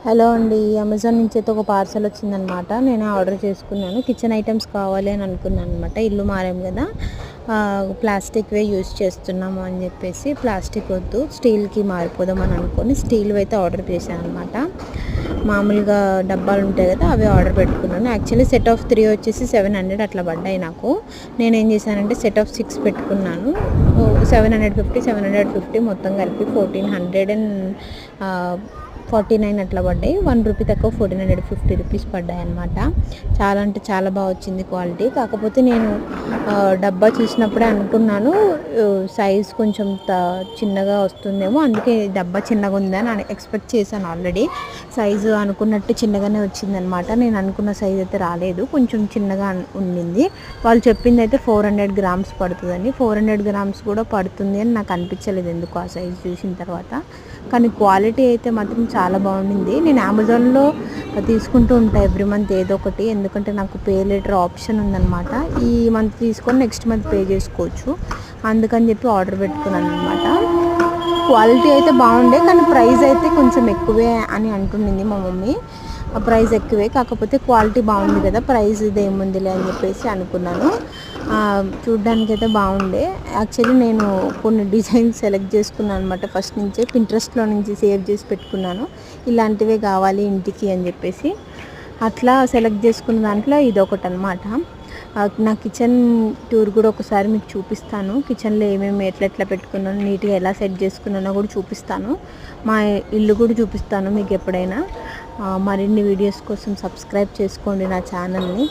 Hello అండి, Amazon నుంచి అయితే ఒక పార్సల్ వచ్చిందనమాట. నేను ఆర్డర్ చేసుకున్నాను. కిచెన్ ఐటమ్స్ కావాలి అని అనుకున్నాను అనమాట. ఇల్లు మారాము కదా, ప్లాస్టిక్వే యూజ్ చేస్తున్నాము అని చెప్పేసి ప్లాస్టిక్ వద్దు, స్టీల్కి మారిపోదాం అని అనుకొని స్టీల్ అయితే ఆర్డర్ చేశాను అనమాట. మామూలుగా డబ్బాలు ఉంటాయి కదా, అవి ఆర్డర్ పెట్టుకున్నాను. యాక్చువల్లీ సెట్ ఆఫ్ 3 వచ్చేసి 700 అట్లా పడ్డాయి నాకు. నేనేం చేశానంటే సెట్ ఆఫ్ 6 పెట్టుకున్నాను. 750 మొత్తం కలిపి 1449 అట్లా పడ్డాయి. 1 రూపీ తక్కువ 1450 రూపీస్ పడ్డాయి అనమాట. చాలా అంటే చాలా బాగా వచ్చింది క్వాలిటీ. కాకపోతే నేను డబ్బా చూసినప్పుడే అనుకున్నాను సైజ్ కొంచెం చిన్నగా వస్తుందేమో, అందుకే డబ్బా చిన్నగా ఉందని ఎక్స్పెక్ట్ చేశాను. ఆల్రెడీ సైజు అనుకున్నట్టు చిన్నగానే వచ్చిందనమాట. నేను అనుకున్న సైజ్ అయితే రాలేదు, కొంచెం చిన్నగా ఉండింది. వాళ్ళు చెప్పింది అయితే 400 గ్రామ్స్ పడుతుందని. 400 గ్రామ్స్ కూడా పడుతుంది అని నాకు అనిపించలేదు ఎందుకు ఆ సైజ్ చూసిన తర్వాత. కానీ క్వాలిటీ అయితే మాత్రం చాలా బాగుండింది. నేను అమెజాన్లో తీసుకుంటూ ఉంటాను ఎవ్రీ మంత్ ఏదో ఒకటి, ఎందుకంటే నాకు పే లేటర్ ఆప్షన్ ఉందన్నమాట. ఈ మంత్ తీసుకొని నెక్స్ట్ మంత్ పే చేసుకోవచ్చు, అందుకని చెప్పి ఆర్డర్ పెట్టుకున్నాను అనమాట. క్వాలిటీ అయితే బాగుండే, కానీ ప్రైస్ అయితే కొంచెం ఎక్కువే అని అంటుండింది మా మమ్మీ. ఆ ప్రైస్ ఎక్కువే, కాకపోతే క్వాలిటీ బాగుంది కదా, ప్రైస్ ఇదేముందిలే అని చెప్పేసి అనుకున్నాను. చూడ్డానికి అయితే బాగుండే. యాక్చువల్లీ నేను కొన్ని డిజైన్స్ సెలెక్ట్ చేసుకున్నాను అనమాట. ఫస్ట్ నుంచే పింట్రెస్ట్లో నుంచి సేవ్ చేసి పెట్టుకున్నాను, ఇలాంటివే కావాలి ఇంటికి అని చెప్పేసి. అట్లా సెలెక్ట్ చేసుకున్న దాంట్లో ఇది ఒకటి అనమాట. నా కిచెన్ టూర్ కూడా ఒకసారి మీకు చూపిస్తాను. కిచెన్లో ఏమేమి ఎట్లా పెట్టుకున్నాను, నీట్గా ఎలా సెట్ చేసుకున్నానో కూడా చూపిస్తాను. మా ఇల్లు కూడా చూపిస్తాను మీకు ఎప్పుడైనా. మరిన్ని వీడియోస్ కోసం సబ్స్క్రైబ్ చేసుకోండి నా ఛానల్ని.